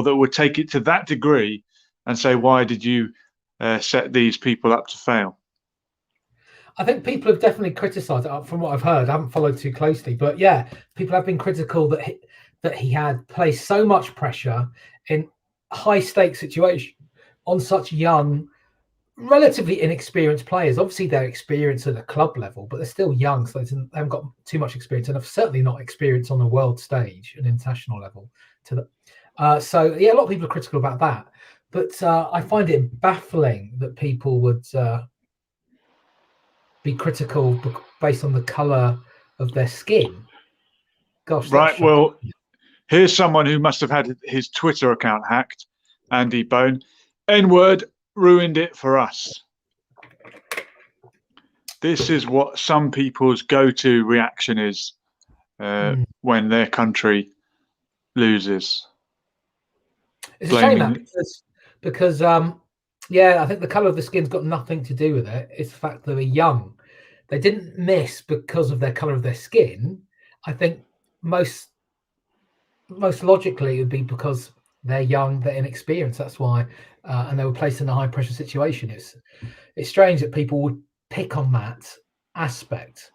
that would take it to that degree and say, why did you set these people up to fail? I think people have definitely criticised it. From what I've heard, I haven't followed too closely, but yeah, people have been critical that he had placed so much pressure in high stakes situation on such young, relatively inexperienced players. Obviously, they're experienced at a club level, but they're still young, so they haven't got too much experience, and have certainly not experienced on the world stage and international level. So yeah, a lot of people are critical about that, but I find it baffling that people would be critical based on the color of their skin. Gosh, right. Well, here's someone who must have had his Twitter account hacked. Andy Bone. N-word ruined it for us. This is what some people's go-to reaction is when their country loses. It's a shame that because yeah, I think the color of the skin's got nothing to do with it. It's the fact that they're young. They didn't miss because of their color of their skin. I think most logically it would be because they're young, they're inexperienced. That's why, and they were placed in a high pressure situation. It's strange that people would pick on that aspect.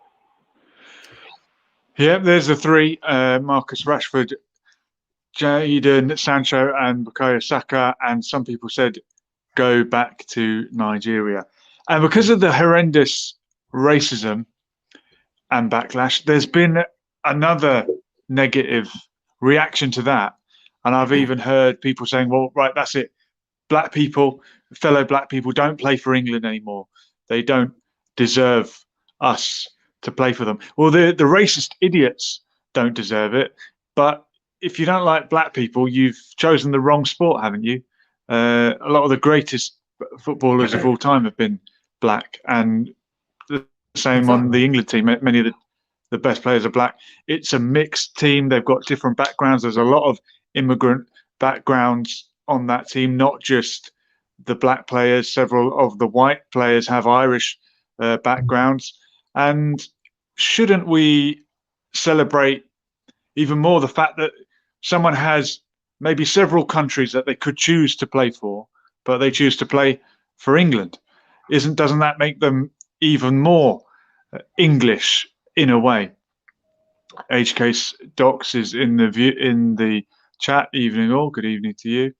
Yeah, there's the three: Marcus Rashford, Jadon Sancho, and Bukayo Saka. And some people said go back to Nigeria. And because of the horrendous racism and backlash, there's been another negative reaction to that. And I've even heard people saying, well, right, that's it. Black people, fellow black people, don't play for England anymore. They don't deserve us to play for them. Well, the racist idiots don't deserve it. But if you don't like black people, you've chosen the wrong sport, haven't you? A lot of the greatest footballers of all time have been black, and the same on the England team. Many of the best players are black. It's a mixed team. They've got different backgrounds. There's a lot of immigrant backgrounds on that team, not just the black players. Several of the white players have Irish backgrounds. And shouldn't we celebrate even more the fact that someone has maybe several countries that they could choose to play for, but they choose to play for England? Doesn't that make them even more English in a way? HK Docs is in the chat. Evening all. Good evening to you.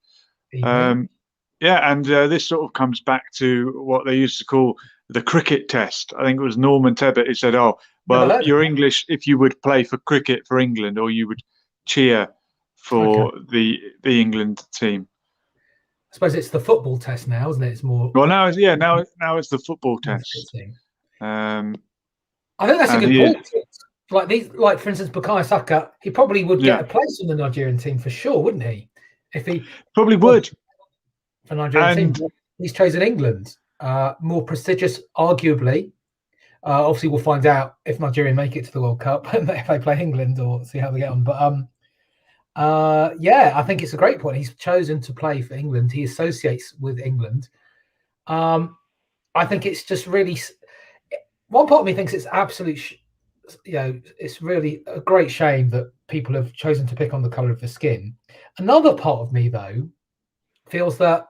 Yeah, and this sort of comes back to what they used to call the cricket test. I think it was Norman Tebbit who said, "Oh, well, you're English if you would play for cricket for England, or you would cheer for the England team." I suppose it's the football test now, isn't it? It's more. Well, now it's the football test. I think that's a good point. Like for instance, Bukayo Saka, he probably would get a place in the Nigerian team for sure, wouldn't he? If he probably would for Nigerian team, he's chosen England, more prestigious, arguably. Obviously, we'll find out if Nigeria make it to the World Cup if they play England, or see how they get on. But yeah, I think it's a great point. He's chosen to play for England. He associates with England. I think it's just really. One part of me thinks it's absolute. It's really a great shame that people have chosen to pick on the color of the skin. Another part of me, though, feels that,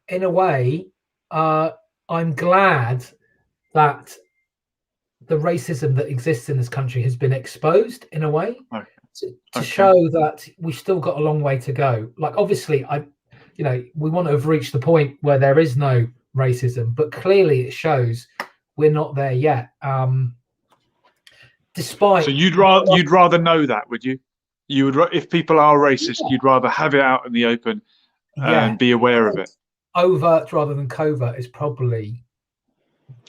in a way, I'm glad that the racism that exists in this country has been exposed in a way to show that we've still got a long way to go. Like, obviously, we want to have reached the point where there is no racism, but clearly it shows we're not there yet. Despite, so you'd rather know that, would you? You would, if people are racist, you'd rather have it out in the open and be aware of it. Overt rather than covert is probably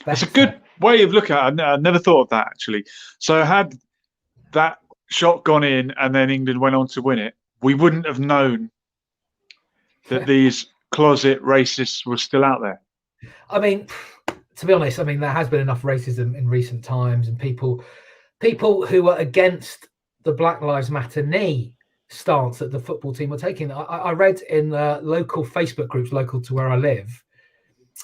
better. It's a good way of looking at it. I never thought of that, actually. So had that shot gone in and then England went on to win it, we wouldn't have known that these closet racists were still out there. I mean, to be honest, there has been enough racism in recent times, and people who are against the Black Lives Matter knee stance that the football team were taking. I read in local Facebook groups local to where I live,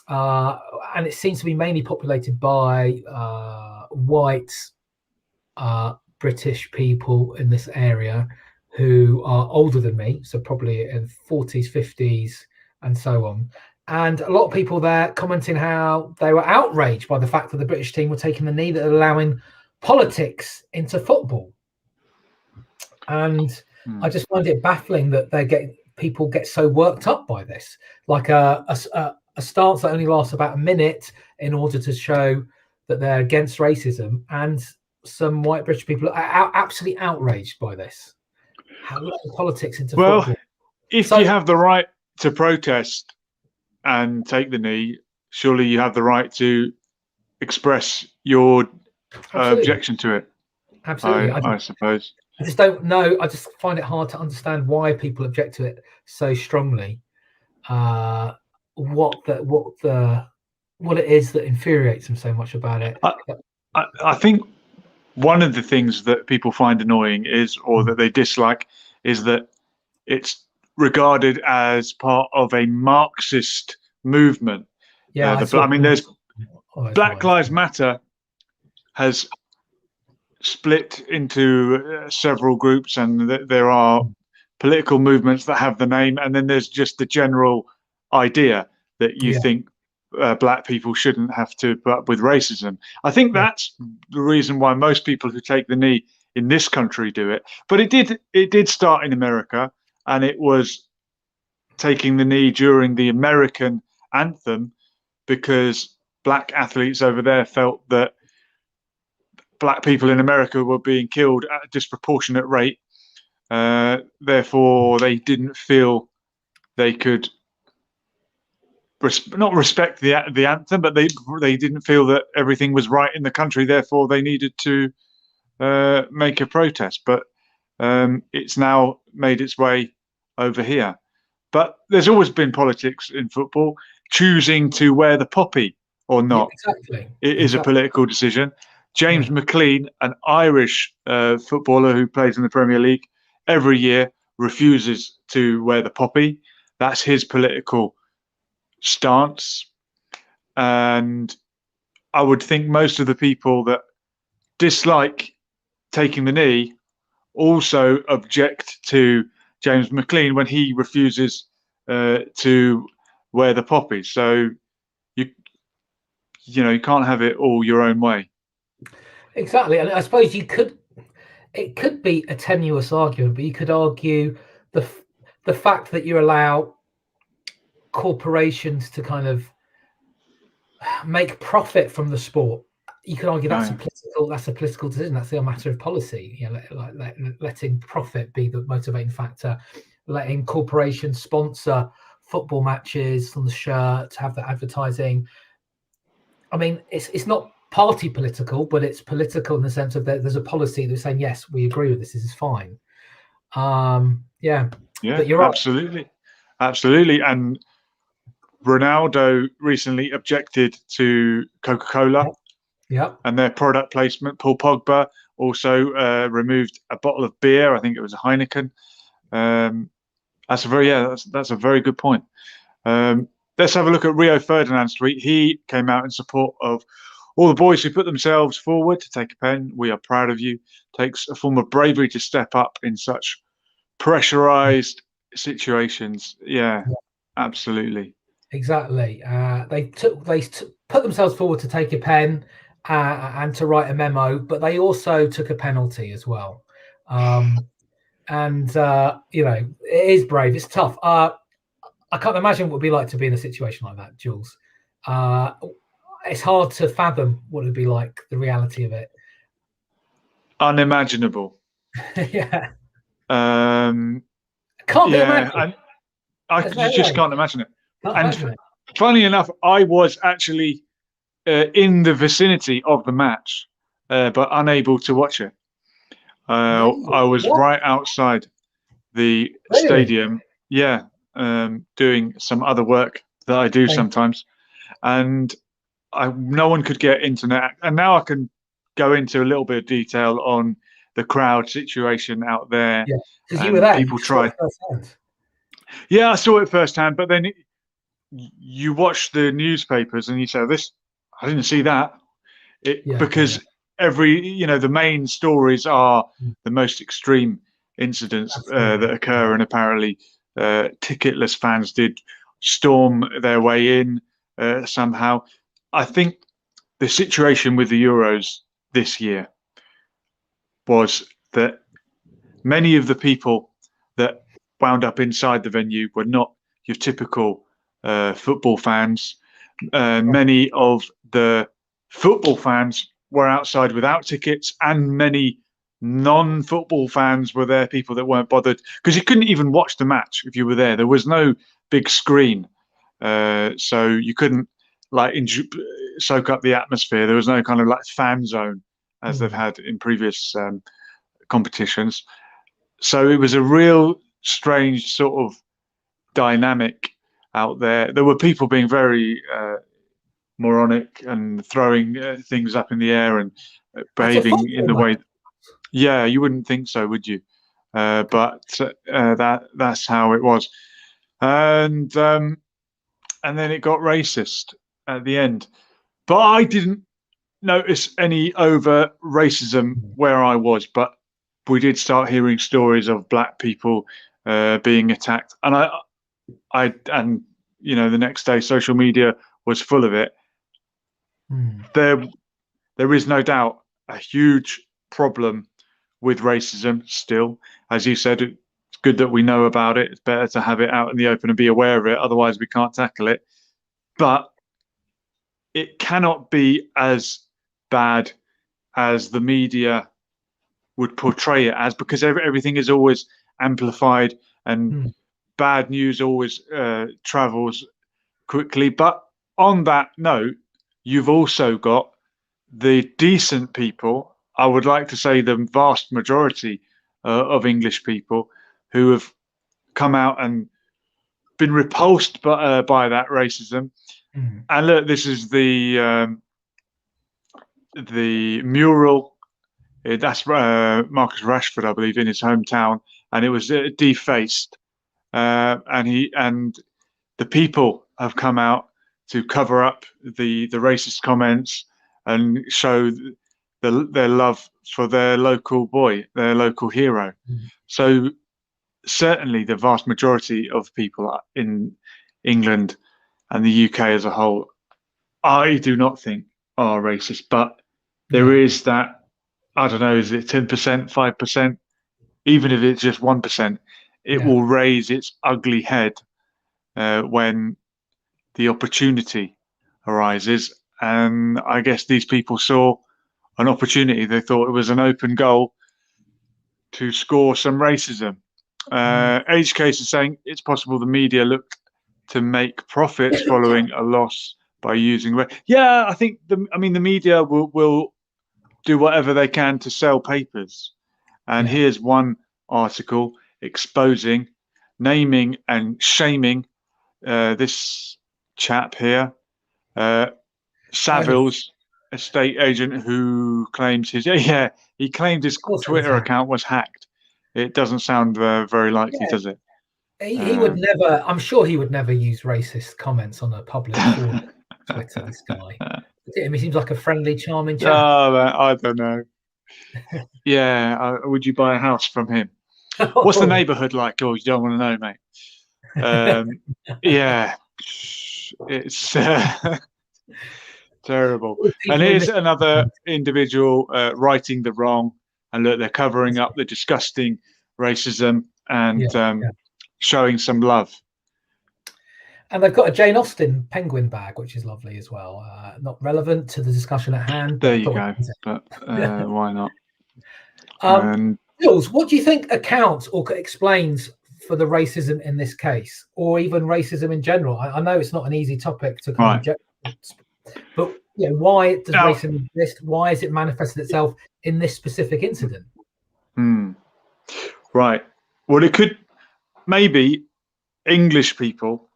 and it seems to be mainly populated by white British people in this area who are older than me, so probably in 40s, 50s, and so on. And a lot of people there commenting how they were outraged by the fact that the British team were taking the knee, that allowing politics into football. And I just find it baffling that people get so worked up by this, like a stance that only lasts about a minute in order to show that they're against racism, and some white British people are absolutely outraged by this. How politics into football. If you have the right to protest and take the knee, surely you have the right to express your objection to it. Absolutely, I suppose. I just don't know. I just find it hard to understand why people object to it so strongly. What it is that infuriates them so much about it. I think one of the things that people find annoying or that they dislike, is that it's regarded as part of a Marxist movement. Yeah, there's Black Lives Matter has split into several groups, and there are political movements that have the name, and then there's just the general idea that you think black people shouldn't have to put up with racism. I think that's the reason why most people who take the knee in this country do it. But it did start in America, and it was taking the knee during the American anthem because black athletes over there felt that black people in America were being killed at a disproportionate rate. Therefore, they didn't feel they could not respect the anthem, but they didn't feel that everything was right in the country. Therefore, they needed to make a protest. But it's now made its way over here. But there's always been politics in football. Choosing to wear the poppy or not is a political decision. James McLean, an Irish footballer who plays in the Premier League, every year refuses to wear the poppy. That's his political stance. And I would think most of the people that dislike taking the knee also object to James McLean when he refuses to wear the poppy. So you can't have it all your own way. Exactly, and I suppose it could be a tenuous argument, but you could argue the fact that you allow corporations to kind of make profit from the sport. You could argue that's a political decision. That's a matter of policy. Letting profit be the motivating factor, letting corporations sponsor football matches on the shirt, have the advertising. I mean, it's not party political, but it's political in the sense of that there's a policy that's saying, yes, we agree with this. This is fine. Yeah, but you're absolutely. And Ronaldo recently objected to Coca-Cola and their product placement. Paul Pogba also removed a bottle of beer. I think it was a Heineken. That's a very good point. Let's have a look at Rio Ferdinand Street. He came out in support of all the boys who put themselves forward to take a pen. We are proud of you. Takes a form of bravery to step up in such pressurized situations. Yeah, absolutely. Exactly. They put themselves forward to take a pen and to write a memo, but they also took a penalty as well. It is brave. It's tough. I can't imagine what it would be like to be in a situation like that, Jules. It's hard to fathom what it would be like, the reality of it. Unimaginable. Yeah. Can't be imagined. You just can't imagine it. Funnily enough, I was actually in the vicinity of the match, but unable to watch it. I was right outside the stadium. Yeah. Doing some other work that I do sometimes, and no one could get internet. And now I can go into a little bit of detail on the crowd situation out there. Yeah, because you were there. People tried. Yeah, I saw it firsthand. But then you watch the newspapers and you say, "This, I didn't see that," because the main stories are the most extreme incidents that occur, and apparently ticketless fans did storm their way in somehow. I think the situation with the Euros this year was that many of the people that wound up inside the venue were not your typical football fans. Many of the football fans were outside without tickets, and many non-football fans were there, people that weren't bothered, because you couldn't even watch the match if you were there. There was no big screen, so you couldn't like soak up the atmosphere. There was no kind of like fan zone as they've had in previous competitions. So it was a real strange sort of dynamic out there. There were people being very moronic and throwing things up in the air and behaving in the way. Yeah, you wouldn't think so, would you? But that's how it was, and then it got racist at the end. But I didn't notice any overt racism where I was. But we did start hearing stories of black people being attacked, and and you know, the next day social media was full of it. There is no doubt a huge problem with racism still. As you said, it's good that we know about it. It's better to have it out in the open and be aware of it, otherwise we can't tackle it. But it cannot be as bad as the media would portray it as, because everything is always amplified, and bad news always travels quickly. But on that note, you've also got the decent people, I would like to say the vast majority of English people, who have come out and been repulsed by that racism. And look, this is the mural. That's Marcus Rashford, I believe, in his hometown, and it was defaced. And the people have come out to cover up the racist comments and show their love for their local boy, their local hero. So certainly the vast majority of people in England and the UK as a whole, I do not think are racist. But there is that, I don't know, is it 10%, 5%? Even if it's just 1%, it will raise its ugly head when the opportunity arises. And I guess these people saw an opportunity. They thought it was an open goal to score some racism. Age Case is saying it's possible the media looked to make profits following a loss by using. Yeah, I think the media will do whatever they can to sell papers. And here's one article exposing, naming and shaming this chap here, Saville's estate agent, who claims he claimed his Twitter account was hacked. It doesn't sound very likely, does it? He would never. I'm sure he would never use racist comments on a public forum. Twitter, this guy. He seems like a friendly, charming chap. Oh, I don't know. Yeah, would you buy a house from him? What's the neighbourhood like? Oh, you don't want to know, mate. Yeah, it's terrible. And here's another individual righting the wrong, and look, they're covering up the disgusting racism and showing some love. And they've got a Jane Austen penguin bag, which is lovely as well. Not relevant to the discussion at hand. There you go. But why not? Jules, what do you think accounts or explains for the racism in this case, or even racism in general? I know it's not an easy topic to kind of, but why does racism exist? Why has it manifested itself in this specific incident? Right. Well, it could maybe English people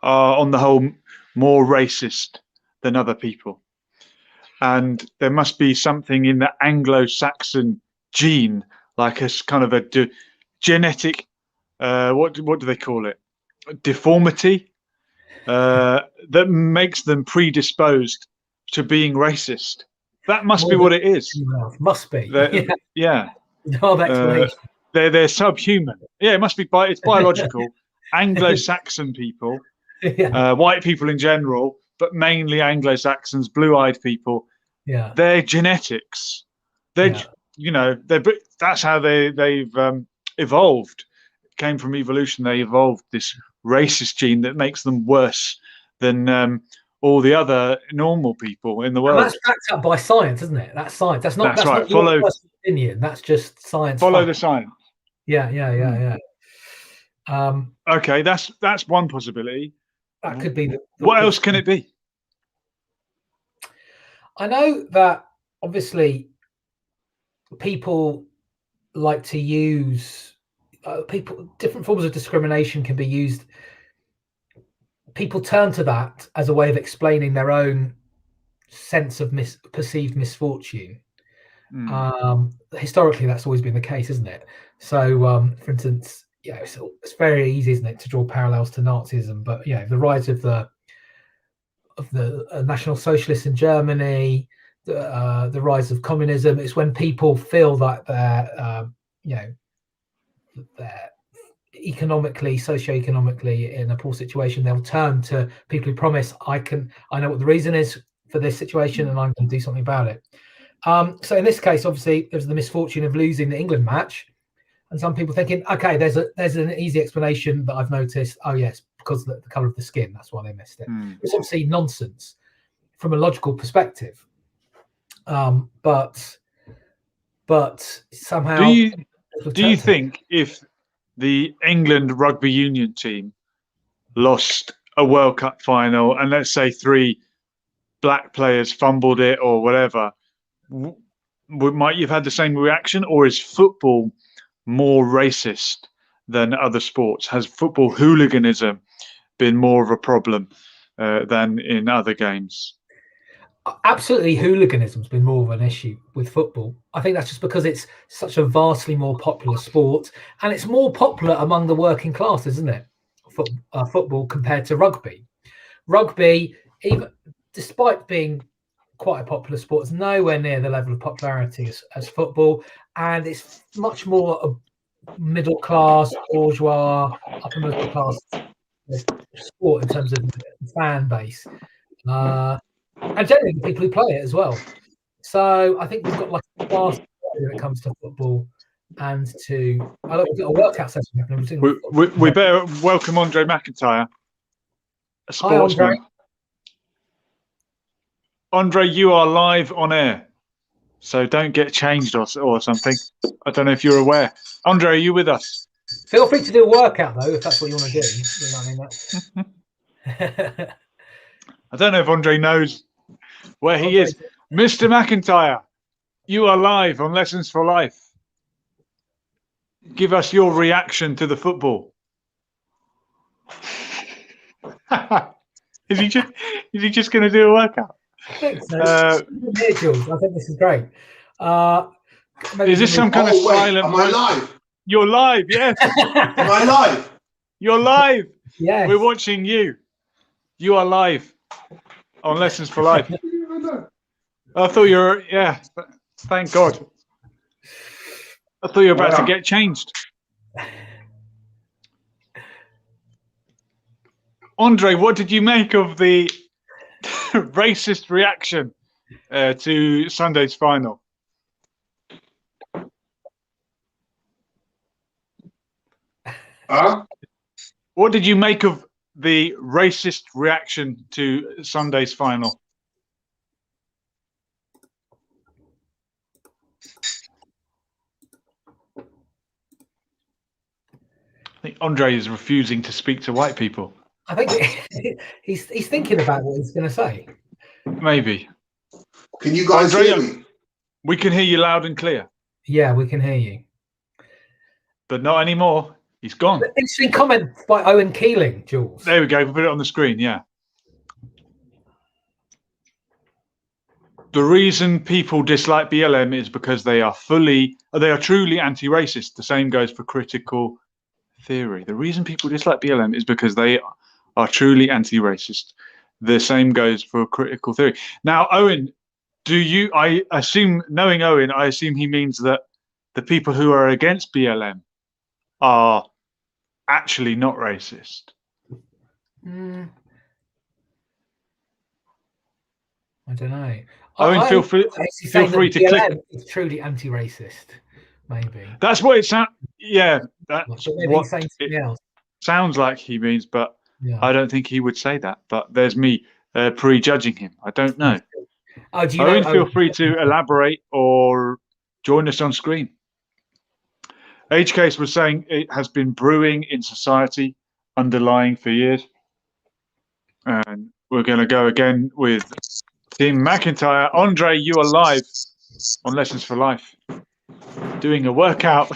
are on the whole more racist than other people, and there must be something in the Anglo-Saxon gene, like a kind of a genetic what do they call it, deformity, that makes them predisposed to being racist. That must be what it is. Must be. Yeah. No other explanation. they're subhuman. Yeah, it must be it's biological. Anglo-Saxon people, white people in general, but mainly Anglo-Saxons, blue-eyed people. Yeah, their genetics. They're that's how they've evolved. It came from evolution. They evolved this racist gene that makes them worse than all the other normal people in the world. And that's backed up by science, isn't it? That's science. That's right. Not your personal opinion. That's just science. Follow the science. Yeah. Okay, that's one possibility. That could be. What else can it be? I know that obviously people like to use different forms of discrimination can be used. People turn to that as a way of explaining their own sense of perceived misfortune. Historically, that's always been the case, isn't it? So, for instance, it's very easy, isn't it, to draw parallels to Nazism? But the rise of the National Socialists in Germany, the rise of communism. It's when people feel that they're economically, socioeconomically in a poor situation, they'll turn to people who promise, I know what the reason is for this situation, and I'm going to do something about it. So in this case, obviously, there's the misfortune of losing the England match, and some people thinking, okay, there's an easy explanation that I've noticed. Oh yes, because of the colour of the skin, that's why they missed it. It's obviously nonsense from a logical perspective. But somehow, do you think if the England rugby union team lost a World Cup final and let's say 3 black players fumbled it or whatever, might you've had the same reaction? Or is football more racist than other sports? Has football hooliganism been more of a problem than in other games? Absolutely, hooliganism's been more of an issue with football. I think that's just because it's such a vastly more popular sport, and it's more popular among the working class, isn't it? Football compared to rugby. Rugby, even despite being quite a popular sport, is nowhere near the level of popularity as football, and it's much more a middle class, bourgeois, upper middle class sport in terms of fan base. And generally the people who play it as well. So I think we've got like a vast when it comes to football and to. I look, we've got a workout session happening. We better welcome Andre McIntyre, a sportsman. Hi, Andre, you are live on air, so don't get changed or something. I don't know if you're aware. Andre, are you with us? Feel free to do a workout though, if that's what you want to do. You know what I mean? I don't know if Andre knows where he is. Mr. McIntyre, you are live on Lessons for Life. Give us your reaction to the football. Is he just going to do a workout? I think so. Jules, I think this is great. Is this some kind of silent? Am I live? You're live, yes. Am I live? You're live. Yes. We're watching you. You are live on Lessons for Life. I thought you were, thank God. I thought you were about to get changed. Andre, what did you make of the racist reaction to Sunday's final? What did you make of the racist reaction to Sunday's final? I think Andre is refusing to speak to white people. I think he's thinking about what he's going to say. Maybe. Can you guys hear me? We can hear you loud and clear. Yeah, we can hear you. But not anymore. He's gone. Interesting comment by Owen Keeling, Jules. There we go. We'll put it on the screen. Yeah. The reason people dislike BLM is because they are truly anti-racist. The same goes for critical theory. The reason people dislike BLM is because they are truly anti-racist. The same goes for critical theory. Now, Owen, I assume, knowing Owen, I assume he means that the people who are against BLM are actually not racist? I don't know. Feel free to click. It's truly anti-racist, maybe. That's what it sounds. Yeah, that's what it sounds like he means, but I don't think he would say that. But there's me prejudging him. I don't know. Owen, feel free to elaborate or join us on screen. HCase was saying it has been brewing in society, underlying for years. And we're going to go again with Team McIntyre. Andre, you are live on Lessons for Life, doing a workout.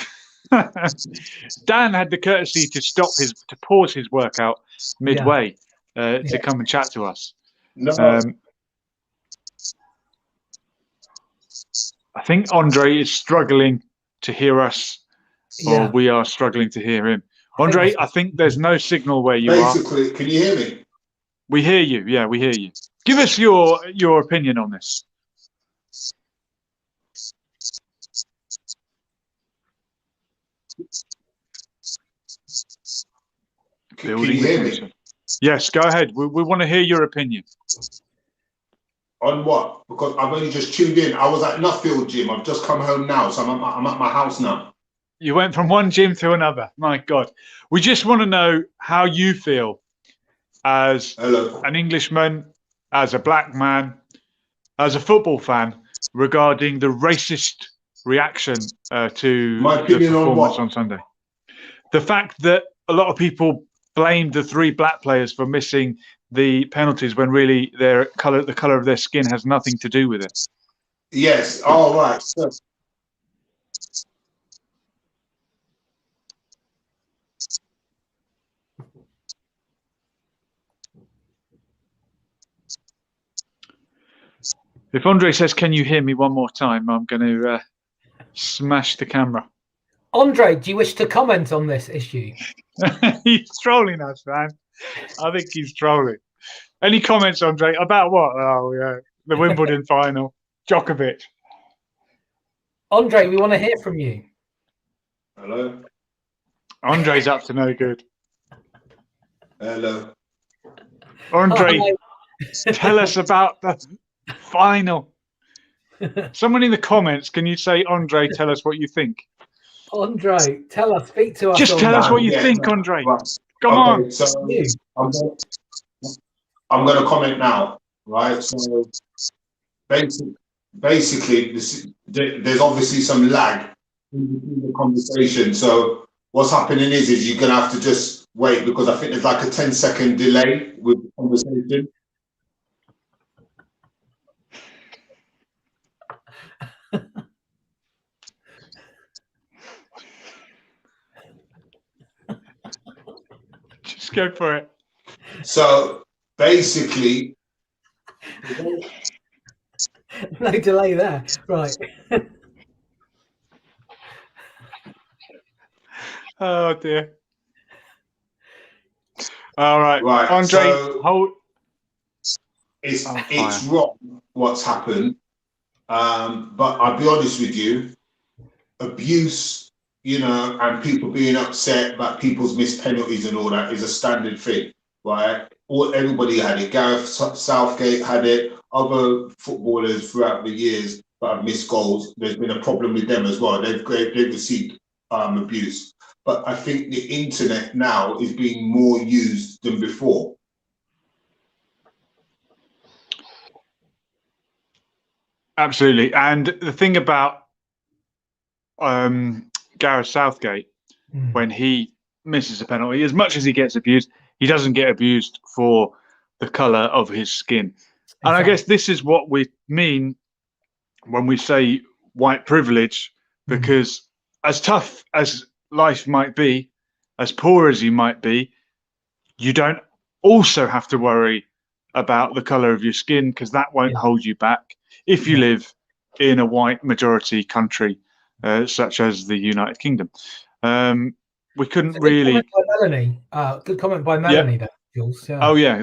Dan had the courtesy to pause his workout midway to come and chat to us. No. I think Andre is struggling to hear us, or we are struggling to hear him. Andre, I think there's no signal where you are. Basically, can you hear me? We hear you. Yeah, we hear you. Give us your opinion on this. Can you hear me? Yes, go ahead. We want to hear your opinion. On what? Because I've only just tuned in. I was at Nuffield Gym. I've just come home now, so I'm at my house now. You went from one gym to another. My God. We just want to know how you feel as an Englishman, as a black man, as a football fan, regarding the racist reaction to my opinion the performance on Sunday. The fact that a lot of people blamed the 3 black players for missing the penalties when really the color of their skin has nothing to do with it. Yes. All right. So, if Andre says, "Can you hear me one more time?" I'm going to smash the camera. Andre, do you wish to comment on this issue? He's trolling us, man. I think he's trolling. Any comments, Andre, about what? Oh, yeah, the Wimbledon final, Djokovic. Andre, we want to hear from you. hello. Andre's up to no good. Hello. Andre, tell us about the final. Someone in the comments, can you say, Andre, tell us what you think? Andre, tell us, speak to us. Just tell us what you think, Andre. Right. Come on. So I'm going to comment now, right? So basically, there's obviously some lag in the conversation. So what's happening is you're going to have to just wait, because I think there's like a 10-second delay with the conversation. Just go for it. So basically, no delay there, right? Oh dear. All right, Andre. So it's wrong what's happened, but I'll be honest with you, abuse, and people being upset about people's missed penalties and all that is a standard thing, right? Everybody had it. Gareth Southgate had it. Other footballers throughout the years that have missed goals, there's been a problem with them as well. They've received abuse. But I think the internet now is being more used than before. Absolutely. And the thing about Gareth Southgate, when he misses a penalty, as much as he gets abused, he doesn't get abused for the colour of his skin. And I guess this is what we mean when we say white privilege, because as tough as life might be, as poor as you might be, you don't also have to worry about the colour of your skin, because that won't hold you back if you live in a white majority country such as the United Kingdom. We couldn't really. Good comment by Melanie there, Jules. Yeah. Oh yeah.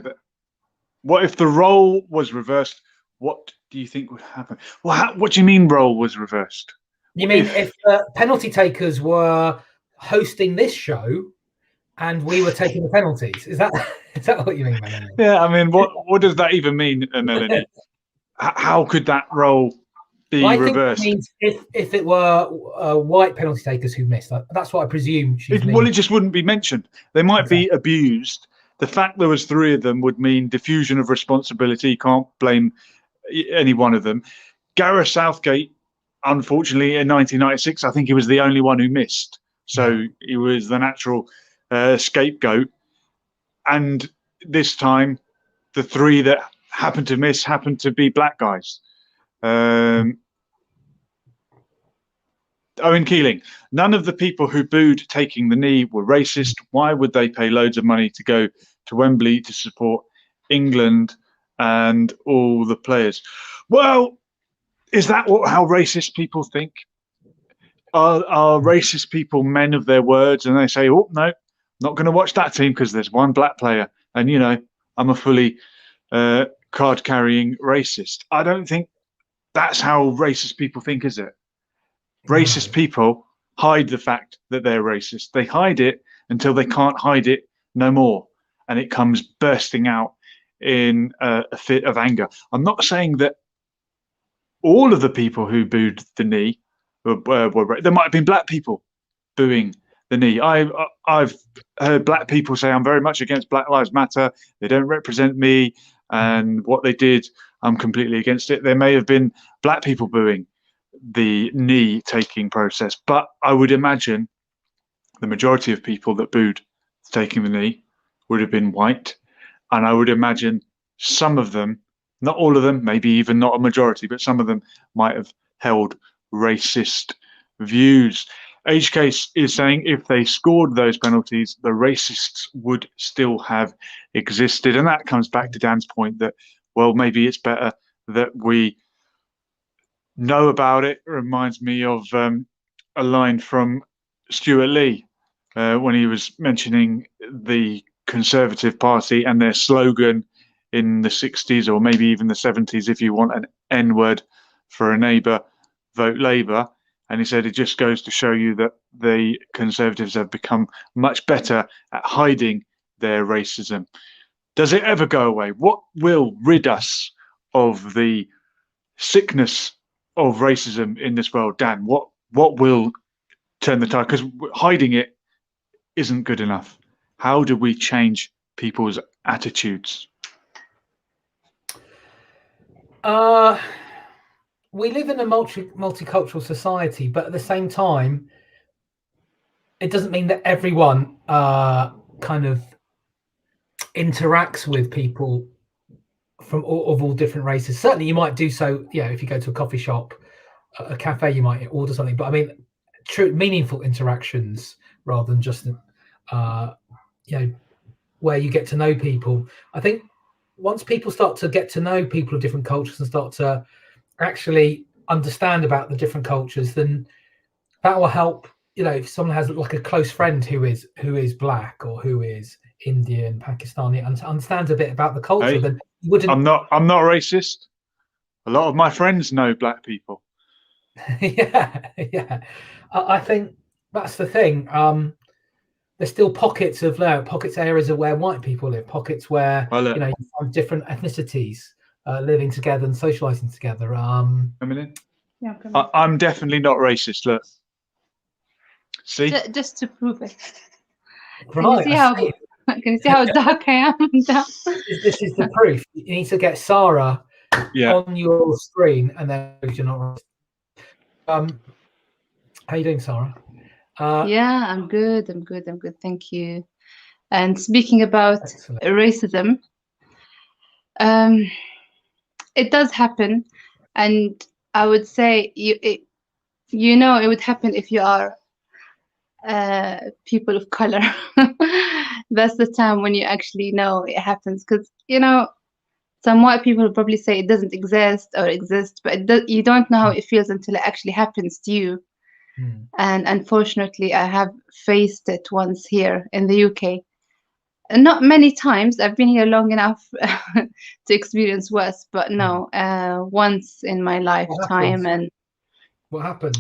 What if the role was reversed? What do you think would happen? Well, what do you mean role was reversed? You mean if penalty takers were hosting this show and we were taking the penalties? Is that what you mean, Melanie? Yeah, I mean, what does that even mean, Melanie? How could that role be reversed? Think it means if it were white penalty takers who missed, that's what I presume she's meaning. Well, it just wouldn't be mentioned. They might be abused. The fact there was 3 of them would mean diffusion of responsibility. You can't blame any one of them. Gareth Southgate, unfortunately, in 1996, I think he was the only one who missed. So he was the natural scapegoat. And this time, the 3 that happened to miss happened to be black guys. Owen Keeling, none of the people who booed taking the knee were racist. Why would they pay loads of money to go to Wembley to support England and all the players? Well, is that how racist people think? Are racist people men of their words and they say, oh, no, not going to watch that team because there's one black player and, you know, I'm a fully card-carrying racist? I don't think that's how racist people think, is it? Racist people hide the fact that they're racist. They hide it until they can't hide it no more. And it comes bursting out in a fit of anger. I'm not saying that all of the people who booed the knee were there might have been black people booing the knee. I've heard black people say, I'm very much against Black Lives Matter. They don't represent me. And what they did, I'm completely against it. There may have been black people booing the knee taking process, but I would imagine the majority of people that booed taking the knee would have been white, and I would imagine some of them, not all of them, maybe even not a majority, but some of them might have held racist views. HK is saying if they scored those penalties, the racists would still have existed, and that comes back to Dan's point that, well, maybe it's better that we know about it. It reminds me of a line from Stuart Lee when he was mentioning the Conservative Party and their slogan in the 60s or maybe even the 70s, if you want an N-word for a neighbour, vote Labour. And he said it just goes to show you that the Conservatives have become much better at hiding their racism. Does it ever go away? What will rid us of the sickness of racism in this world, Dan? What will turn the tide? Because hiding it isn't good enough. How do we change people's attitudes? We live in a multicultural society, but at the same time, it doesn't mean that everyone kind of interacts with people from all different races. Certainly, you might do so. Yeah, if you go to a coffee shop, a cafe, you might order something. But I mean, true, meaningful interactions rather than just where you get to know people. I think once people start to get to know people of different cultures and start to actually understand about the different cultures, then that will help. You know, if someone has like a close friend who is black or who is Indian, Pakistani, and understands a bit about the culture, Hey, then you wouldn't. I'm not racist. A lot of my friends know black people. yeah. I think that's the thing. There's still pockets areas of where white people live, pockets where you find different ethnicities living together and socializing together. I'm definitely not racist. Look, see, just to prove it. Right. Can you see how dark I am? This is the proof. You need to get Sarah on your screen, and then you're not racist. How you doing, Sarah? Yeah, I'm good. Thank you. And speaking about racism, it does happen, and I would say it would happen if you are people of color. That's the time when you actually know it happens, because some white people will probably say it doesn't exist or exist, but you don't know how it feels until it actually happens to you. And unfortunately, I have faced it once here in the UK. And not many times. I've been here long enough to experience worse, but no, once in my lifetime. And What happened?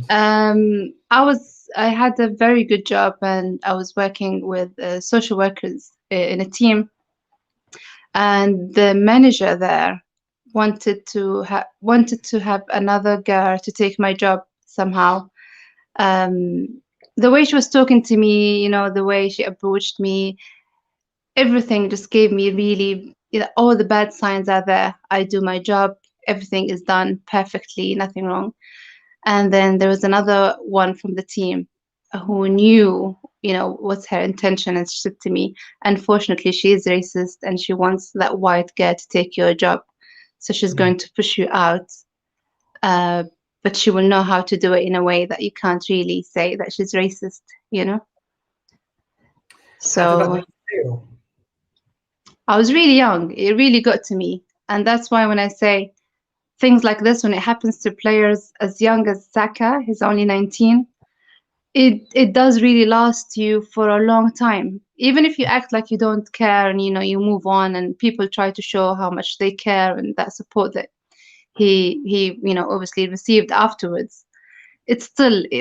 I had a very good job, and I was working with social workers in a team, and the manager there wanted to have another girl to take my job somehow. The way she was talking to me, you know, the way she approached me, everything just gave me really, you know, all the bad signs are there. I do my job, everything is done perfectly, nothing wrong. And then there was another one from the team who knew, you know, what's her intention, and she said to me, unfortunately, she is racist and she wants that white girl to take your job. So she's going to push you out. But she will know how to do it in a way that you can't really say that she's racist, you know? So How did that make you feel? I was really young. It really got to me. And that's why when I say things like this, when it happens to players as young as Saka, he's only 19, it does really last you for a long time. Even if you act like you don't care and, you know, you move on and people try to show how much they care and that support that he you know, obviously received afterwards, it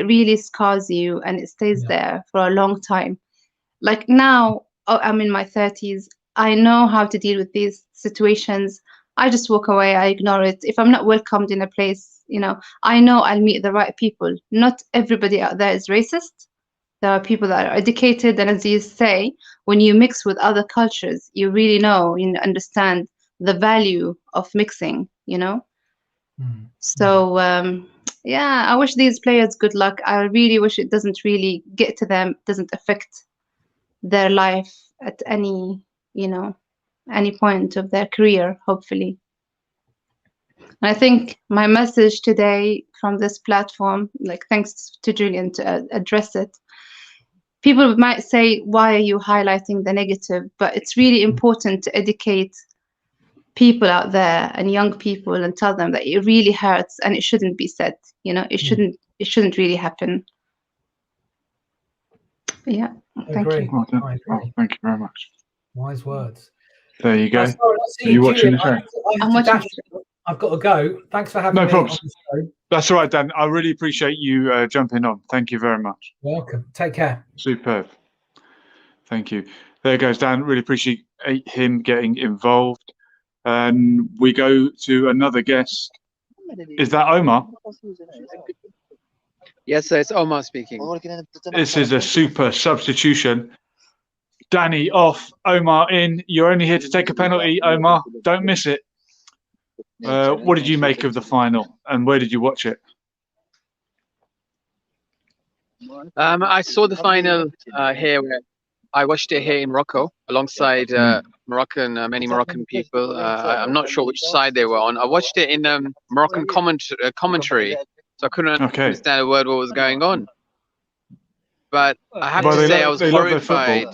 really scars you and it stays there for a long time. Like now, I'm in my 30s. I know how to deal with these situations. I just walk away. I ignore it. If I'm not welcomed in a place, you know I'll meet the right people. Not everybody out there is racist. There are people that are educated, and as you say, when you mix with other cultures, you really know, you understand the value of mixing, you know? So, yeah, I wish these players good luck. I really wish it doesn't really get to them, doesn't affect their life at any, you know, any point of their career, hopefully. And I think my message today from this platform, like thanks to Julian to address it, people might say, why are you highlighting the negative? But it's really important to educate people out there and young people and tell them that it really hurts and it shouldn't be said. You know, it shouldn't really happen. Yeah, thank you. Well done. Oh, thank you very much. Wise words. There you go. Sorry, Are you watching the show? I'm watching. I've got to go. Thanks for having me problems. on the show. That's all right, Dan. I really appreciate you jumping on. Thank you very much. Welcome. Take care. Superb. Thank you. There goes Dan. Really appreciate him getting involved. And we go to another guest. Is that Omar? Yes, sir. It's Omar speaking. This is a super substitution. Danny off, Omar in. You're only here to take a penalty, Omar. Don't miss it. What did you make of the final, and where did you watch it? I saw the final here. I watched it here in Morocco alongside many Moroccan people. I'm not sure which side they were on. I watched it in Moroccan commentary, so I couldn't understand a word what was going on. But I have to say, I was horrified.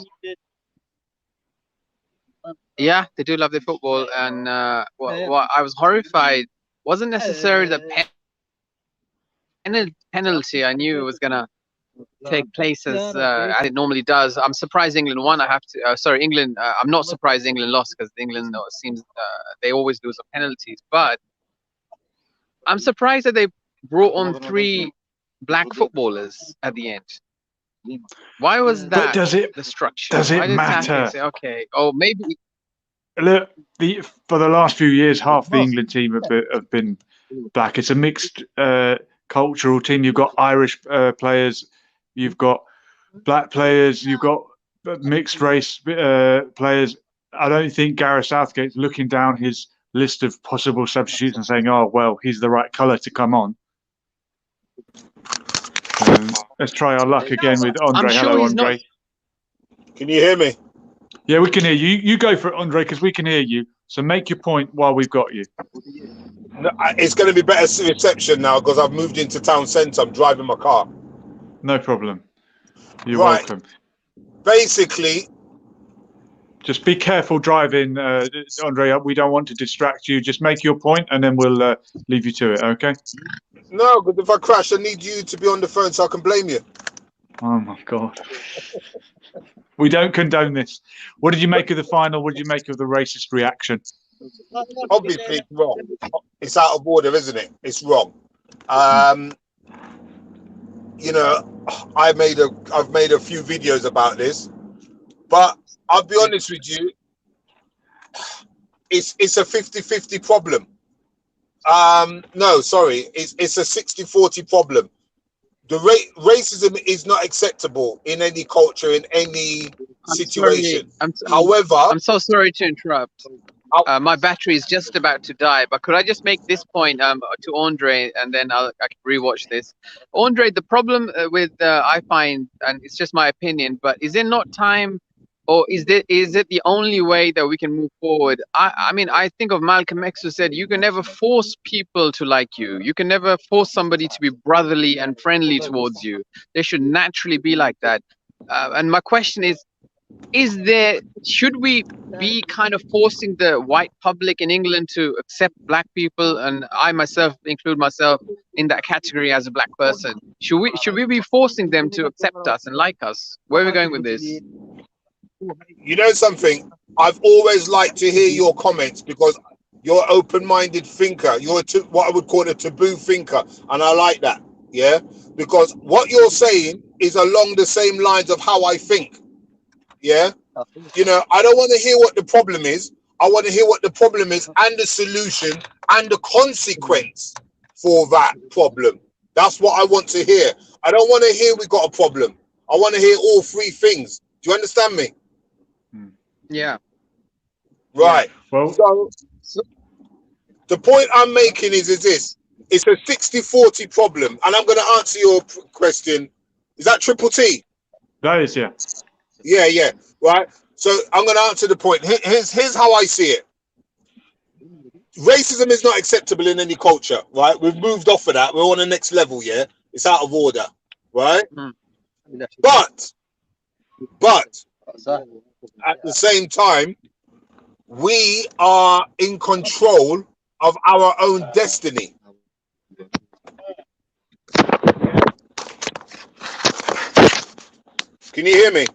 Yeah, they do love their football, and what I was horrified wasn't necessarily the penalty. I knew it was gonna take place as it normally does. I'm surprised England won. England. I'm not surprised England lost, because England seems they always lose on penalties. But I'm surprised that they brought on 3 black footballers at the end. Why was that? But the structure? Does it matter? Say, okay. Oh, maybe. Look, for the last few years, half the England team have been black. It's a mixed cultural team. You've got Irish players, you've got black players, you've got mixed race players. I don't think Gareth Southgate's looking down his list of possible substitutes and saying, "Oh, well, he's the right colour to come on." Let's try our luck again with Andre. Hello, Andre. Can you hear me? Yeah, we can hear you. You go for it, Andre, because we can hear you. So make your point while we've got you. No, it's going to be better reception now because I've moved into town centre. I'm driving my car. No problem. You're welcome. Basically, just be careful driving, Andre. We don't want to distract you. Just make your point, and then we'll leave you to it. Okay? No, because if I crash, I need you to be on the phone so I can blame you. Oh my God. We don't condone this. What did you make of the final? What did you make of the racist reaction? Obviously, it's wrong. It's out of order, isn't it? It's wrong. you know, I've made a few videos about this, but I'll be honest with you, it's a 50-50 problem. No, sorry, it's a 60-40 problem. The racism is not acceptable in any culture, in any situation. However, I'm so sorry to interrupt. My battery is just about to die, but could I just make this point to Andre, and then I can rewatch this. Andre, the problem with I find, and it's just my opinion, but is it not time, or is it the only way that we can move forward? I mean, I think of Malcolm X, who said you can never force people to like you. You can never force somebody to be brotherly and friendly towards you. They should naturally be like that. And my question is should we be kind of forcing the white public in England to accept black people? And I myself include myself in that category as a black person. Should we be forcing them to accept us and like us? Where are we going with this? You know something? I've always liked to hear your comments because you're an open-minded thinker. You're what I would call a taboo thinker, and I like that. Yeah, because what you're saying is along the same lines of how I think. Yeah, you know, I don't want to hear what the problem is. I want to hear what the problem is and the solution and the consequence for that problem. That's what I want to hear. I don't want to hear we got a problem. I want to hear all three things. Do you understand me? Yeah. Right. Well, So the point I'm making is this. It's a 60-40 problem. And I'm going to answer your question. Is that Triple T? that is, yeah. Yeah. Right. So I'm going to answer the point. Here's how I see it. Racism is not acceptable in any culture, right? We've moved off of that. We're on the next level, yeah? It's out of order, right? But at the same time, we are in control of our own destiny. Can you hear me?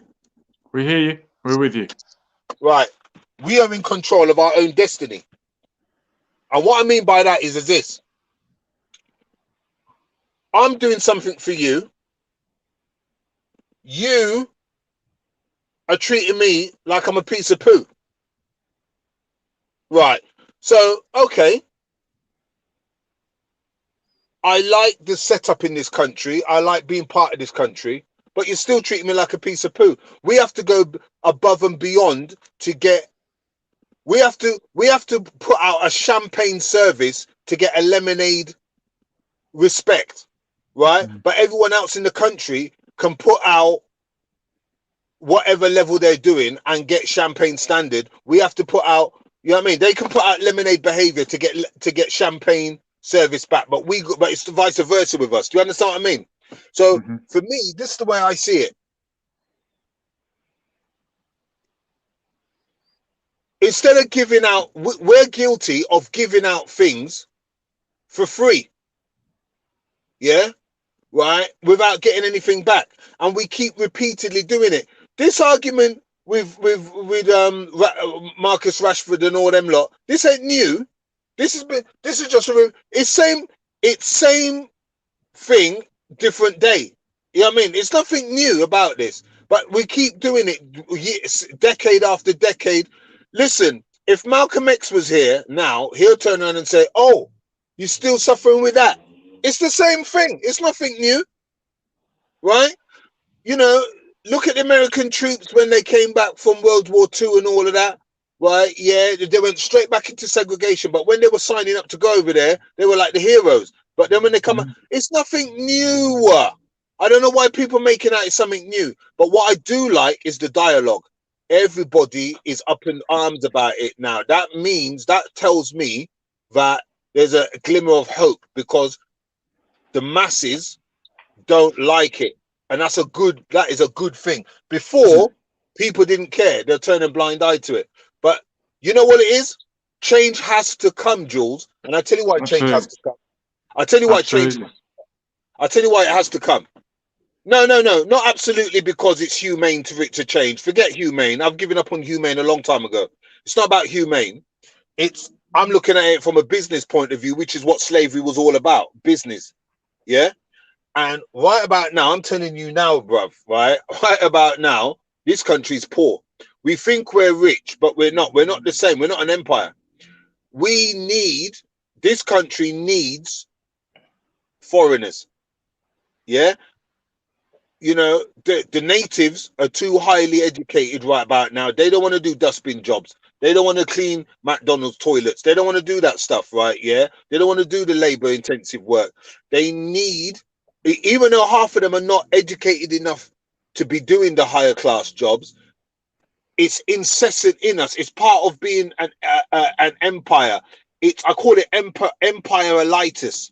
We hear you. We're with you. Right. We are in control of our own destiny. And what I mean by that is this. I'm doing something for you. You are treating me like I'm a piece of poo. Right. So, okay. I like the setup in this country. I like being part of this country. But you're still treating me like a piece of poo. We have to go above and beyond to get. We have to put out a champagne service to get a lemonade respect, right? But everyone else in the country can put out whatever level they're doing and get champagne standard. We have to put out, you know what I mean? They can put out lemonade behavior to get champagne service back, but it's the vice versa with us. Do you understand what I mean? So for me, this is the way I see it. Instead of giving out, we're guilty of giving out things for free. Yeah, right? Without getting anything back. And we keep repeatedly doing it. This argument with Marcus Rashford and all them lot, this ain't new. This is just it's same thing, different day. You know what I mean? It's nothing new about this, but we keep doing it decade after decade. Listen, if Malcolm X was here now, he'll turn around and say, "Oh, you're still suffering with that." It's the same thing. It's nothing new, right? You know, look at the American troops when they came back from World War II and all of that. Right, yeah, they went straight back into segregation. But when they were signing up to go over there, they were like the heroes. But then when they come, it's nothing new. I don't know why people are making out it's something new. But what I do like is the dialogue. Everybody is up in arms about it now. That tells me that there's a glimmer of hope because the masses don't like it. And that is a good thing. Before, people didn't care. They're turning a blind eye to it. But you know what it is? Change has to come, Jules. And I tell you why change has to come. I tell you why it has to come. No, not absolutely because it's humane for it to change. Forget humane. I've given up on humane a long time ago. It's not about humane. I'm looking at it from a business point of view, which is what slavery was all about. Business. Yeah. And right about now, I'm telling you now, bruv, right? Right about now, this country's poor. We think we're rich, but we're not. We're not the same. We're not an empire. This country needs foreigners. Yeah. You know, the natives are too highly educated right about now. They don't want to do dustbin jobs. They don't want to clean McDonald's toilets. They don't want to do that stuff, right? Yeah. They don't want to do the labor intensive work. They need, even though half of them are not educated enough to be doing the higher class jobs, it's incessant in us. It's part of being an empire. I call it empire-elitis,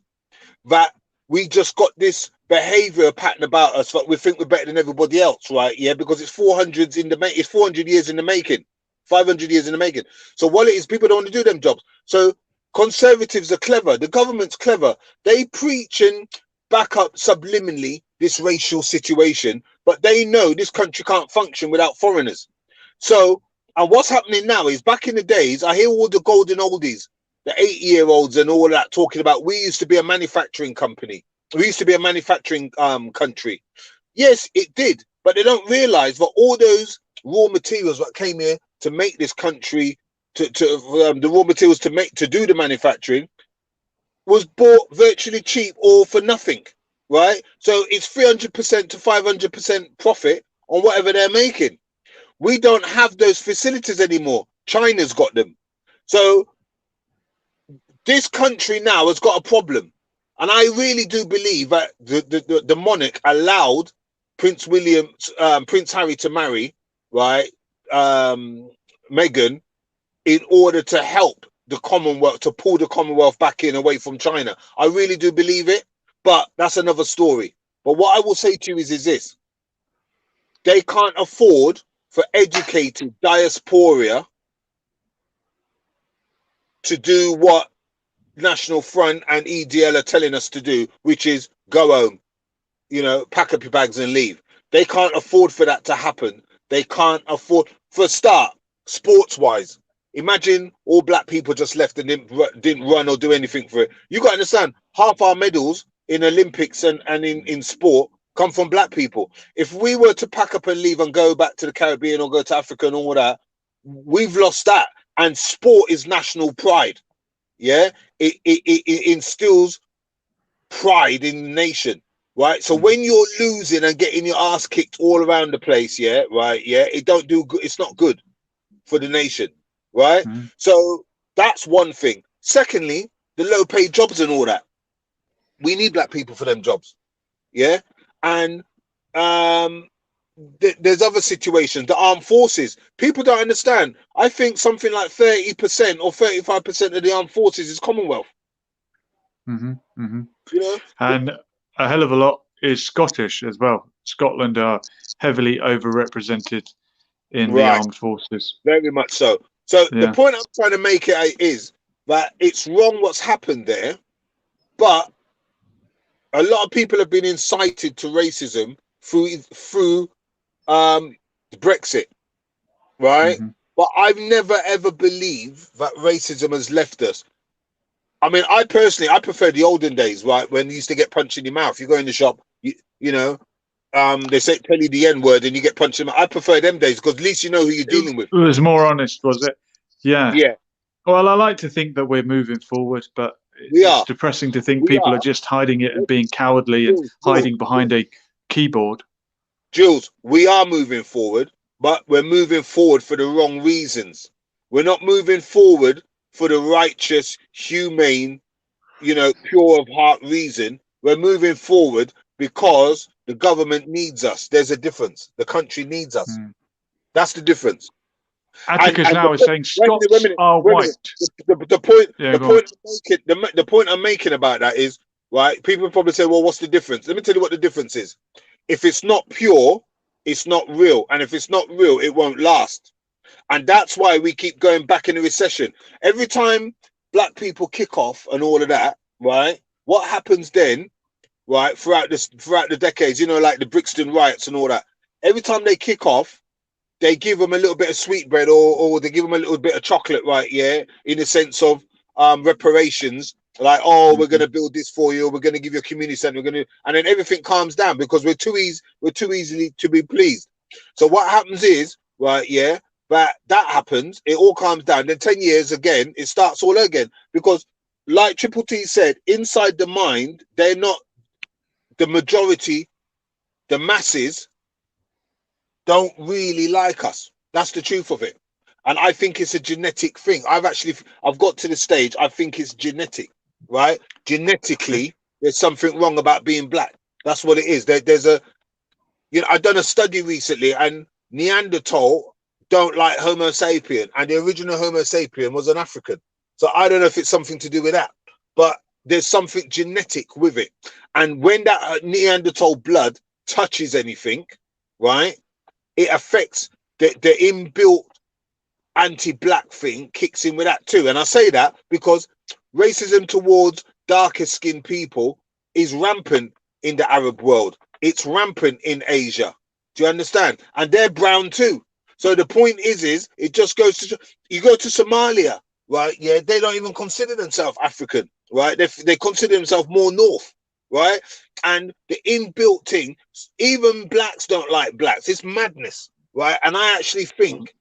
that we just got this behavior pattern about us that we think we're better than everybody else, right? Yeah, because it's 400 years in the making, 500 years in the making. So what it is, people don't want to do them jobs. So conservatives are clever. The government's clever. They preach and back up subliminally this racial situation, but they know this country can't function without foreigners. So, and what's happening now is, back in the days, I hear all the golden oldies, the 80-year-olds and all that, talking about we used to be a manufacturing company. We used to be a manufacturing country. Yes, it did, but they don't realize that all those raw materials that came here to make this country, the raw materials to do the manufacturing, was bought virtually cheap or for nothing, right? So it's 300% to 500% profit on whatever they're making. We don't have those facilities anymore. China's got them. So this country now has got a problem. And I really do believe that the monarch allowed Prince Harry to marry, right, Meghan, in order to help the Commonwealth, to pull the Commonwealth back in away from China. I really do believe it, but that's another story. But what I will say to you is this. They can't afford for educated diaspora to do what National Front and EDL are telling us to do, which is go home, you know, pack up your bags and leave. They can't afford for that to happen. They can't afford, for a start, sports-wise. Imagine all black people just left and didn't run or do anything for it. You got to understand, half our medals in Olympics and in sport come from black people. If we were to pack up and leave and go back to the Caribbean or go to Africa and all that, we've lost that. And sport is national pride. Yeah, it instills pride in the nation, right? So when you're losing and getting your ass kicked all around the place, yeah, right, yeah, it don't do good. It's not good for the nation, right? So that's one thing. Secondly, the low paid jobs and all that. We need black people for them jobs, yeah. And there's other situations. The armed forces, people don't understand. I think something like 30% or 35% of the armed forces is Commonwealth. You know, and a hell of a lot is Scottish as well. Scotland are heavily overrepresented in the armed forces. Very much so. So the point I'm trying to make it is that it's wrong what's happened there, but a lot of people have been incited to racism through Brexit, right? But I've never ever believed that racism has left us. I mean, I prefer the olden days, right? When you used to get punched in your mouth. You go in the shop, you know, they say tell you the N-word and you get punched in the mouth. I prefer them days because at least you know who you're dealing with. It was more honest, was it? Yeah. Yeah. Well, I like to think that we're moving forward, but We it's are. depressing to think people are just hiding it and being cowardly and hiding behind a keyboard. Jules, we are moving forward, but we're moving forward for the wrong reasons. We're not moving forward for the righteous, humane, you know, pure of heart reason. We're moving forward because the government needs us. There's a difference. The country needs us. That's the difference. Atticus now is saying Scots are white. The point I'm making about that is, right, people probably say, well, what's the difference? Let me tell you what the difference is. If it's not pure, it's not real. And if it's not real, it won't last. And that's why we keep going back in a recession. Every time black people kick off and all of that, right, what happens then, right, throughout the decades, you know, like the Brixton riots and all that, every time they kick off, they give them a little bit of sweetbread or they give them a little bit of chocolate, right, yeah, in the sense of reparations Like, oh, we're gonna build this for you, we're gonna give you a community center, and then everything calms down because we're too easily to be pleased. So what happens is, right, yeah, that happens, it all calms down. Then 10 years again, it starts all again. Because like Triple T said, inside the mind, they're not the majority, the masses don't really like us. That's the truth of it. And I think it's a genetic thing. I've got to the stage, I think it's genetic, right? Genetically, there's something wrong about being black. That's what it is. There's a, I've done a study recently, and Neanderthal don't like Homo sapien, and the original Homo sapien was an African. So I don't know if it's something to do with that, but there's something genetic with it. And when that Neanderthal blood touches anything, right, it affects the inbuilt anti-black thing kicks in with that too. And I say that because racism towards darker skinned people is rampant in the Arab world. It's rampant in Asia. Do you understand? And they're brown too. So the point is it just goes to, you go to Somalia, right? Yeah, they don't even consider themselves African, right? They consider themselves more north, right? And the inbuilt thing, even blacks don't like blacks. It's madness, right? And I actually think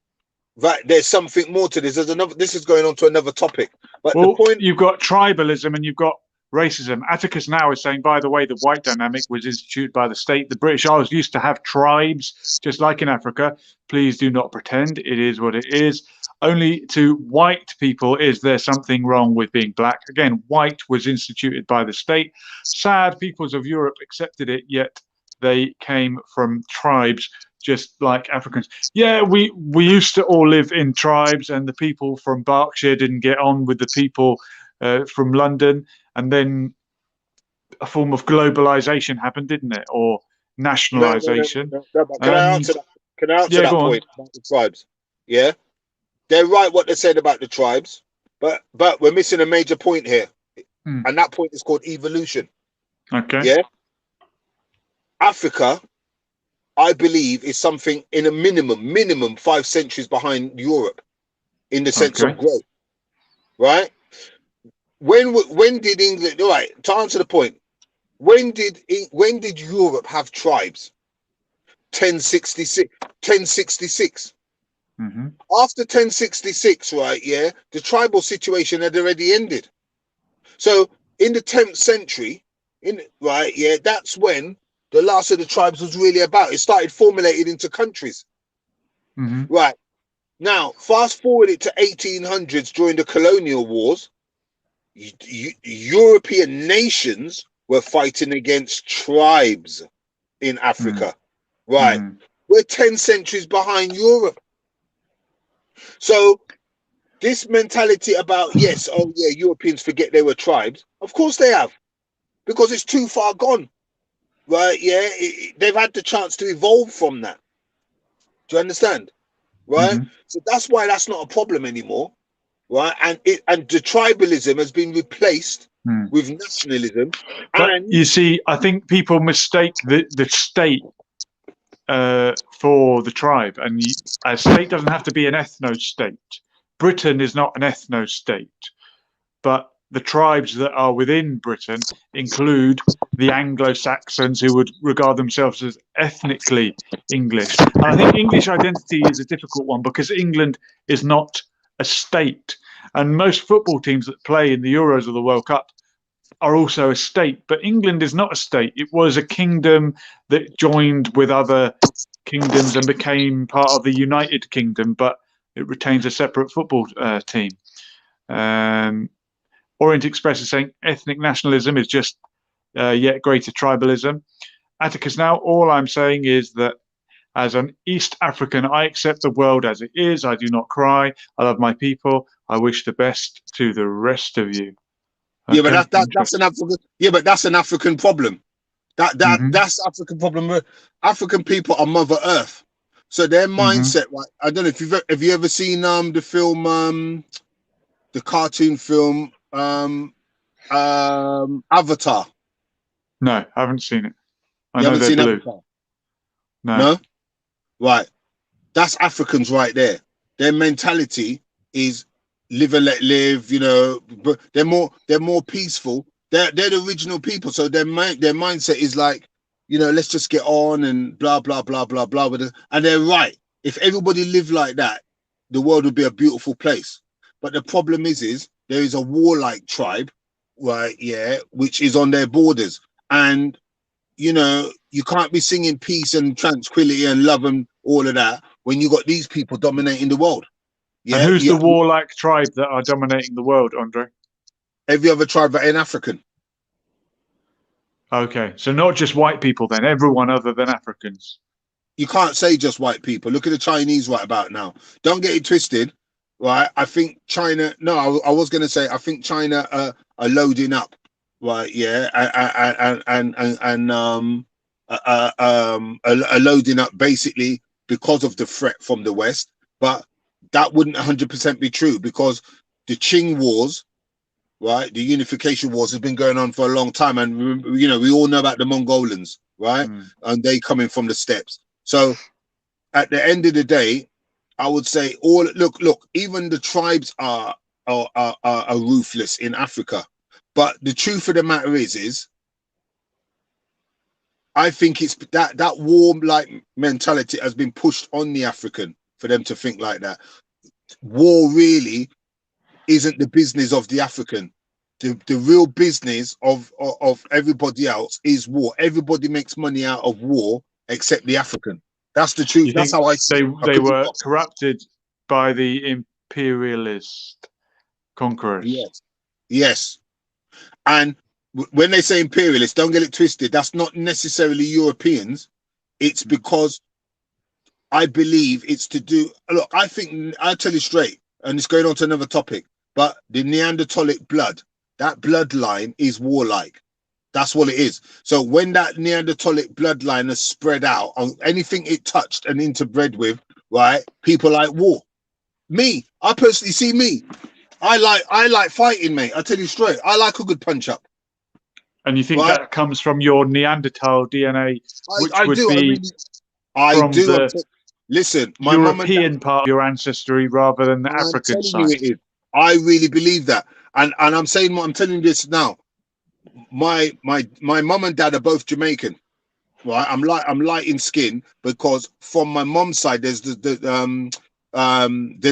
that there's something more to this. This is going on to another topic. But well, the point, you've got tribalism and you've got racism. Atticus now is saying, by the way, the white dynamic was instituted by the state. The British Isles used to have tribes, just like in Africa. Please do not pretend it is what it is. Only to white people is there something wrong with being black. Again, white was instituted by the state. Sad peoples of Europe accepted it, yet they came from tribes, just like Africans. Yeah, we used to all live in tribes, and the people from Berkshire didn't get on with the people from London. And then a form of globalization happened, didn't it? Or nationalization. No, can I answer that? Can I answer that point about the tribes? Yeah, they're right what they said about the tribes, but we're missing a major point here, and that point is called evolution. Okay. Yeah, Africa, I believe, is something in a minimum 5 centuries behind Europe in the sense of growth, right? When did England? All right, to answer the point, when did Europe have tribes? 1066. 1066. Mm-hmm. After 1066, right? Yeah, the tribal situation had already ended. So in the 10th century, that's when the last of the tribes was really about. It started formulating into countries. Mm-hmm. Right. Now, fast forward it to 1800s during the colonial wars. European nations were fighting against tribes in Africa. Right. We're 10 centuries behind Europe. So this mentality about, yes, oh yeah, Europeans forget they were tribes. Of course they have, because it's too far gone. Right, yeah, they've had the chance to evolve from that. Do you understand? Right, so that's why that's not a problem anymore, right? And the tribalism has been replaced with nationalism. But and you see, I think people mistake the state for the tribe, and a state doesn't have to be an ethno-state. Britain is not an ethno-state, but the tribes that are within Britain include the Anglo-Saxons, who would regard themselves as ethnically English. And I think English identity is a difficult one because England is not a state. And most football teams that play in the Euros or the World Cup are also a state. But England is not a state. It was a kingdom that joined with other kingdoms and became part of the United Kingdom, but it retains a separate football team. Orient Express is saying ethnic nationalism is just yet greater tribalism. Atticus now, all I'm saying is that as an East African, I accept the world as it is. I do not cry. I love my people. I wish the best to the rest of you. Okay, yeah, but that's an African. Yeah, but that's an African problem. That's African problem. African people are Mother Earth, so their mindset. Right? I don't know if have you ever seen the film, the cartoon film. Avatar. No, I haven't seen it. I you know haven't seen blue. Avatar? No. Right. That's Africans right there. Their mentality is live and let live, you know, but they're more peaceful. They're the original people, so their mindset is like, you know, let's just get on and blah blah blah blah blah with it. And they're right. If everybody lived like that, the world would be a beautiful place. But the problem is there is a warlike tribe, right? Yeah, which is on their borders, and you know, you can't be singing peace and tranquility and love and all of that when you got these people dominating the world. Yeah, and who's the warlike tribe that are dominating the world, Andre? Every other tribe that ain't African. Okay, so not just white people then, everyone other than Africans. You can't say just white people. Look at the Chinese right about now. Don't get it twisted, right? I think China. No, I was going to say I think China are loading up, right? Yeah, are loading up basically because of the threat from the West. But that wouldn't 100% be true because the Qing Wars, right? The unification wars has been going on for a long time, and you know we all know about the Mongolians, right? And they coming from the steppes. So at the end of the day, I would say look, even the tribes are ruthless in Africa. But the truth of the matter is I think it's that warm-like mentality has been pushed on the African for them to think like that. War really isn't the business of the African. The real business of everybody else is war. Everybody makes money out of war except the African. That's the truth. That's how I see it. They were corrupted by the imperialist conquerors. Yes. And when they say imperialists, don't get it twisted. That's not necessarily Europeans. It's because I believe it's to do. Look, I think I'll tell you straight, and it's going on to another topic. But the Neanderthalic blood, that bloodline is warlike. That's what it is. So when that Neanderthalic bloodline has spread out on anything it touched and interbred with, right? People like war. Me, I personally see me. I like fighting, mate. I tell you straight. I like a good punch up. And you think that comes from your Neanderthal DNA, which would be from the listen, my European part of your ancestry rather than the African side. I really believe that, and I'm saying I'm telling you this now. My mum and dad are both Jamaican, right? I'm light in skin because from my mum's side there's the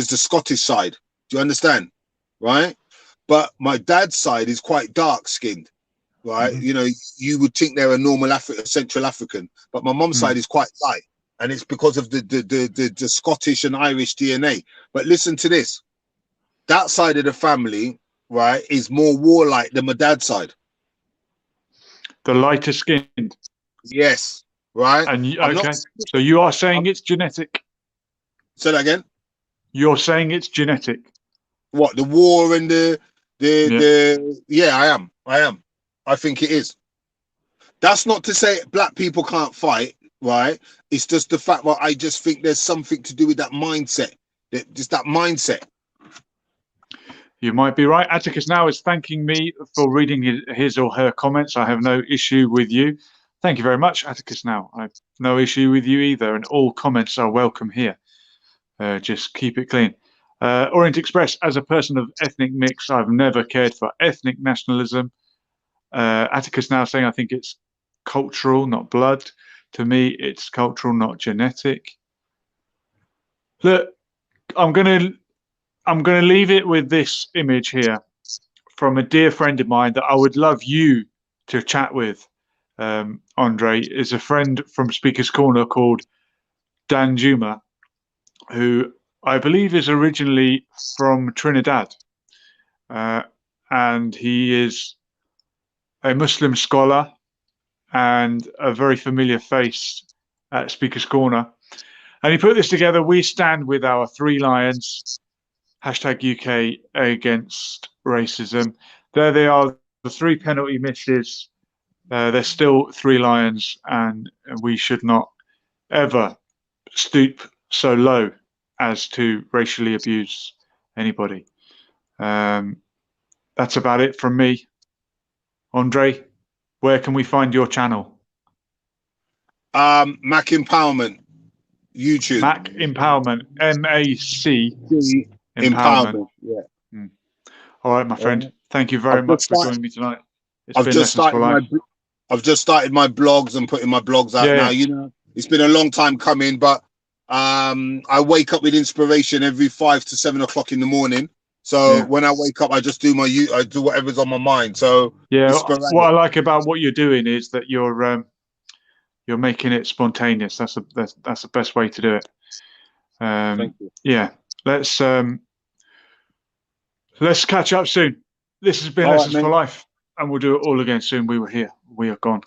Scottish side. Do you understand, right? But my dad's side is quite dark skinned, right? You know, you would think they're a normal Central African, but my mum's side is quite light, and it's because of the Scottish and Irish DNA. But listen to this. That side of the family, right, is more warlike than my dad's side. The lighter skinned. Yes, right. And so you are saying it's genetic. Say that again. You're saying it's genetic. What, the war and the I am. I think it is. That's not to say black people can't fight, right? It's just the fact that I just think there's something to do with that mindset. Just that mindset. You might be right. Atticus Now is thanking me for reading his or her comments. I have no issue with you. Thank you very much, Atticus Now. I have no issue with you either, and all comments are welcome here. Just keep it clean. Orient Express, as a person of ethnic mix, I've never cared for ethnic nationalism. Atticus Now saying I think it's cultural, not blood. To me, it's cultural, not genetic. Look, I'm going to leave it with this image here from a dear friend of mine that I would love you to chat with, Andre, is a friend from Speaker's Corner called Dan Juma, who I believe is originally from Trinidad. And he is a Muslim scholar and a very familiar face at Speaker's Corner. And he put this together. We stand with our 3 lions. #UK against racism. There they are, the 3 penalty misses. They're still 3 lions, and we should not ever stoop so low as to racially abuse anybody. That's about it from me. Andre, where can we find your channel? Mac Empowerment, YouTube. Mac Empowerment, MAC. Empowerment. Yeah. All right, my friend. Thank you very much for joining me tonight. I've just started my blogs and putting my blogs out now. You know, it's been a long time coming, but I wake up with inspiration every 5 to 7 o'clock in the morning. So when I wake up, I just do I do whatever's on my mind. So what I like about what you're doing is that you're making it spontaneous. That's the best way to do it. Thank you. Yeah, let's catch up soon. This has been Lessons for Life, and we'll do it all again soon. We were here. We are gone.